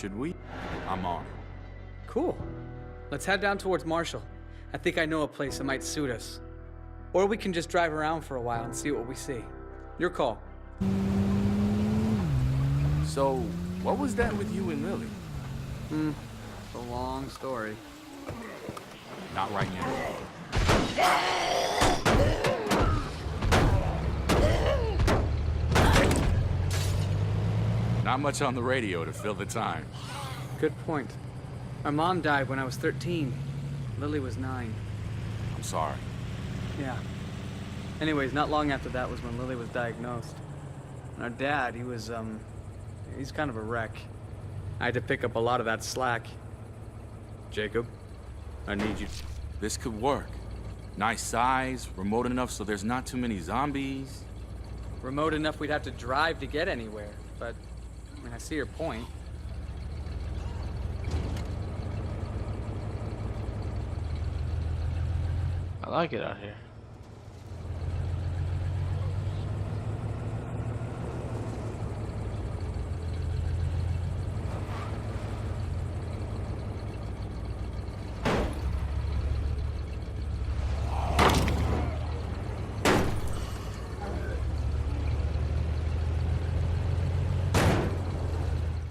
Should we? I'm on. Cool. Let's head down towards Marshall. I think I know a place that might suit us. Or we can just drive around for a while and see what we see. Your call. So, what was that with you and Lily? It's a long story. Not right now. Not much on the radio to fill the time. Good point. My mom died when I was 13. Lily was 9. I'm sorry. Yeah. Anyways, not long after that was when Lily was diagnosed. And our dad, he's kind of a wreck. I had to pick up a lot of that slack. Jacob, I need you. This could work. Nice size, remote enough so there's not too many zombies. Remote enough we'd have to drive to get anywhere, but I mean, I see your point. I like it out here.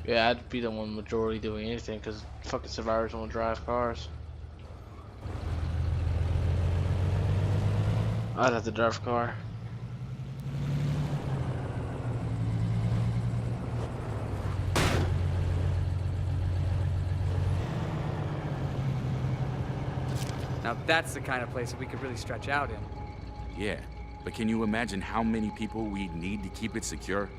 Yeah, I'd be the one majority doing anything because fucking survivors won't drive cars. I'd have to drive a car. Now that's the kind of place that we could really stretch out in. Yeah, but can you imagine how many people we'd need to keep it secure?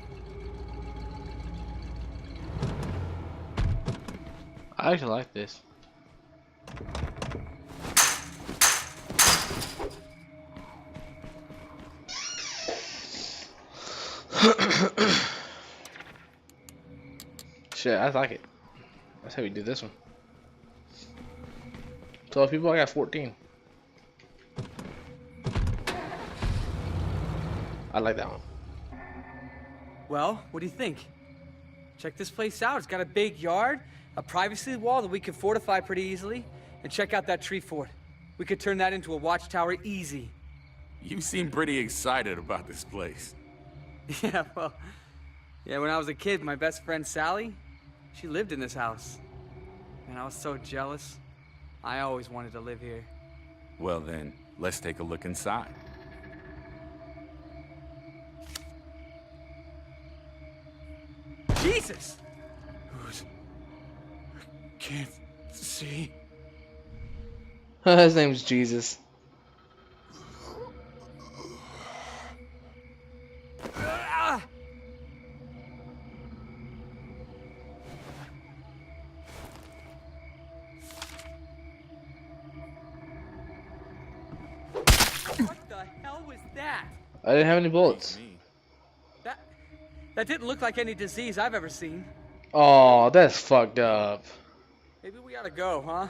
I actually like this. Shit, I like it. That's how we do this one. 12 people, I got 14. I like that one. Well, what do you think? Check this place out. It's got a big yard, a privacy wall that we could fortify pretty easily, and check out that tree fort. We could turn that into a watchtower easy. You seem pretty excited about this place. Yeah, well, when I was a kid, my best friend Sally, she lived in this house. And I was so jealous. I always wanted to live here. Well then, let's take a look inside. Jesus! I can't see. His name's Jesus. What the hell was that? I didn't have any bullets. That didn't look like any disease I've ever seen. Oh, that's fucked up. Maybe we ought to go, huh?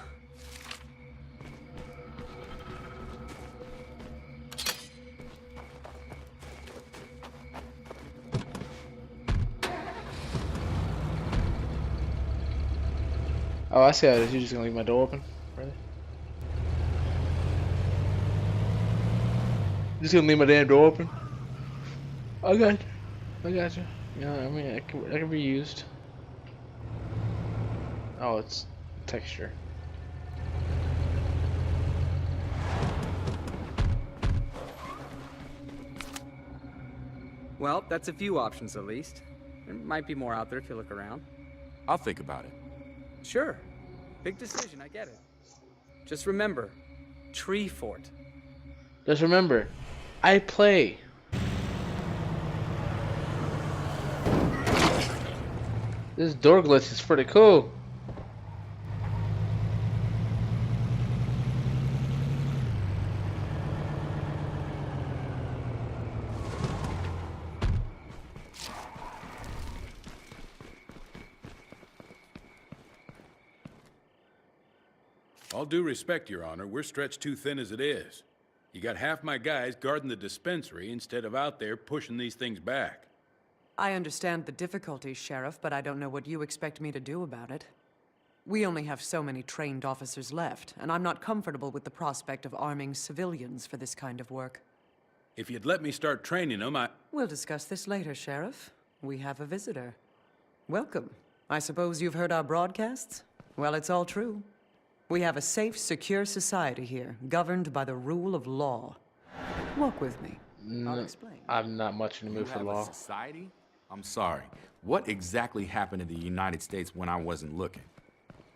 Oh, I see how it is. You're just gonna leave my door open? Really? Just gonna leave my damn door open? I got you. Yeah, I mean, it can be used. Oh, it's texture. Well, that's a few options at least. There might be more out there if you look around. I'll think about it. Sure. Big decision, I get it. Just remember, tree fort. Just remember, I play. This door glitch is pretty cool. All due respect, Your Honor, we're stretched too thin as it is. You got half my guys guarding the dispensary instead of out there pushing these things back. I understand the difficulties, Sheriff, but I don't know what you expect me to do about it. We only have so many trained officers left, and I'm not comfortable with the prospect of arming civilians for this kind of work. If you'd let me start training them, We'll discuss this later, Sheriff. We have a visitor. Welcome. I suppose you've heard our broadcasts? Well, it's all true. We have a safe, secure society here, governed by the rule of law. Walk with me. I'll explain. I'm not much in the mood for Have law. a society? I'm sorry. What exactly happened in the United States when I wasn't looking?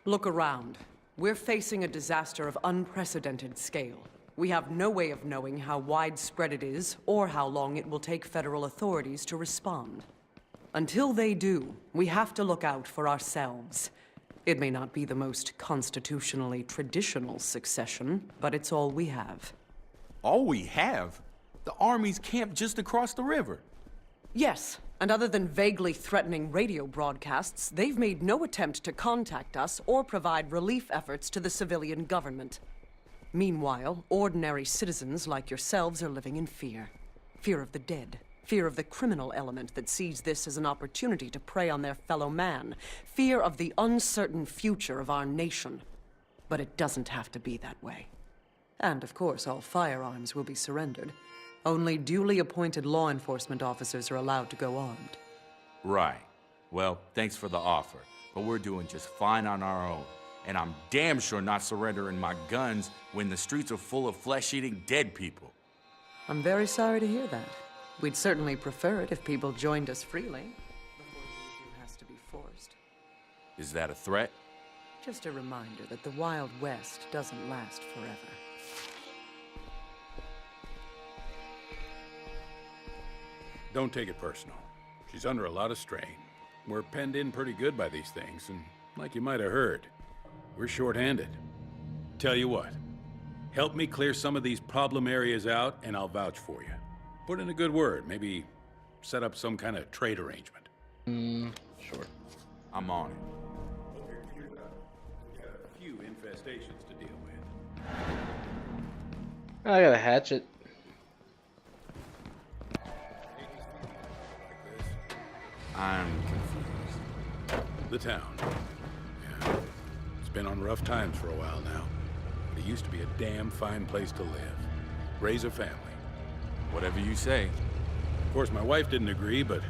Look around. We're facing a disaster of unprecedented scale. We have no way of knowing how widespread it is, or how long it will take federal authorities to respond. Until they do, we have to look out for ourselves. It may not be the most constitutionally traditional succession, but it's all we have. All we have? The Army's camped just across the river. Yes, and other than vaguely threatening radio broadcasts, they've made no attempt to contact us or provide relief efforts to the civilian government. Meanwhile, ordinary citizens like yourselves are living in fear. Fear of the dead. Fear of the criminal element that sees this as an opportunity to prey on their fellow man. Fear of the uncertain future of our nation. But it doesn't have to be that way. And of course, all firearms will be surrendered. Only duly appointed law enforcement officers are allowed to go armed. Right. Well, thanks for the offer, but we're doing just fine on our own. And I'm damn sure not surrendering my guns when the streets are full of flesh-eating dead people. I'm very sorry to hear that. We'd certainly prefer it if people joined us freely. Before the issue has to be forced. Is that a threat? Just a reminder that the Wild West doesn't last forever. don't take it personal. She's under a lot of strain. We're penned in pretty good by these things, and like you might have heard, we're short-handed. Tell you what, help me clear some of these problem areas out, and I'll vouch for you. Put in a good word, maybe set up some kind of trade arrangement. Sure. I'm on it. We got a few infestations to deal with. I got a hatchet. I'm confused. The town. Yeah. It's been on rough times for a while now. But it used to be a damn fine place to live. Raise a family. Whatever you say. Of course, my wife didn't agree, but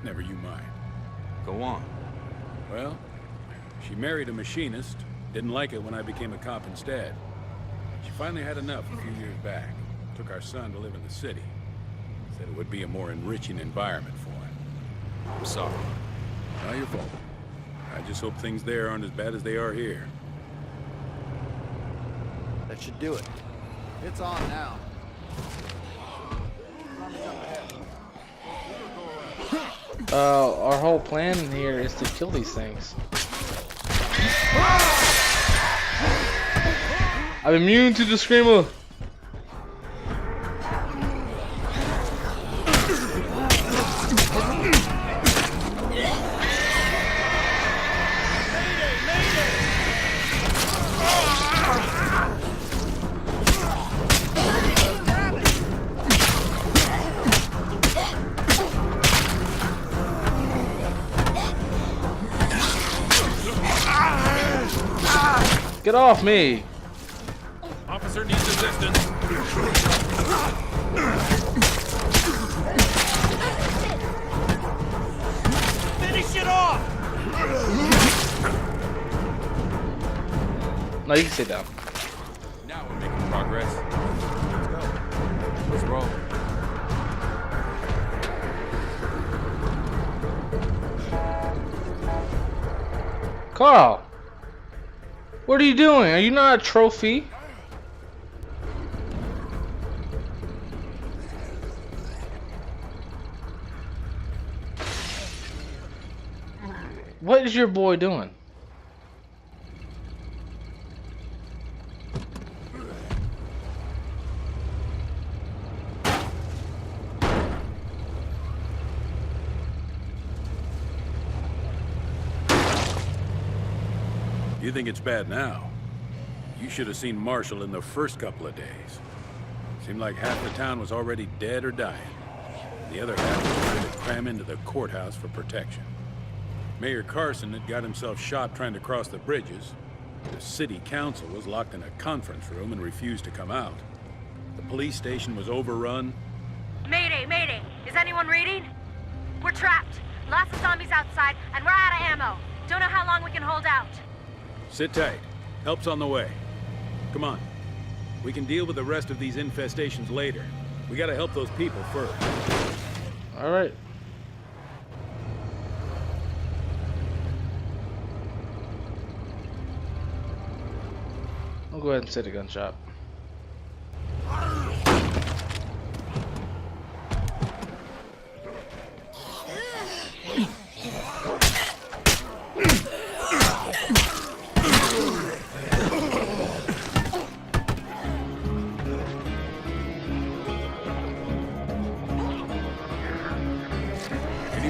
never you mind. Go on. Well, she married a machinist. Didn't like it when I became a cop instead. She finally had enough a few years back. Took our son to live in the city. Said it would be a more enriching environment for him. I'm sorry. Not your fault. I just hope things there aren't as bad as they are here. That should do it. It's on now. Our whole plan here is to kill these things. I'm immune to the screamer. Get off me! Officer needs assistance. Finish it off! No, you can sit down. Now we're making progress. Let's go. Let's roll. Carl! What are you doing? Are you not a trophy? What is your boy doing? You think it's bad now? You should have seen Marshall in the first couple of days. Seemed like half the town was already dead or dying. The other half was trying to cram into the courthouse for protection. Mayor Carson had got himself shot trying to cross the bridges. The city council was locked in a conference room and refused to come out. The police station was overrun. Mayday, mayday! Is anyone reading? We're trapped. Lots of zombies outside, and we're out of ammo. Don't know how long we can hold out. Sit tight. Help's on the way. Come on. We can deal with the rest of these infestations later. We gotta help those people first. All right. I'll go ahead and say the gun shop.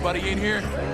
Anybody in here?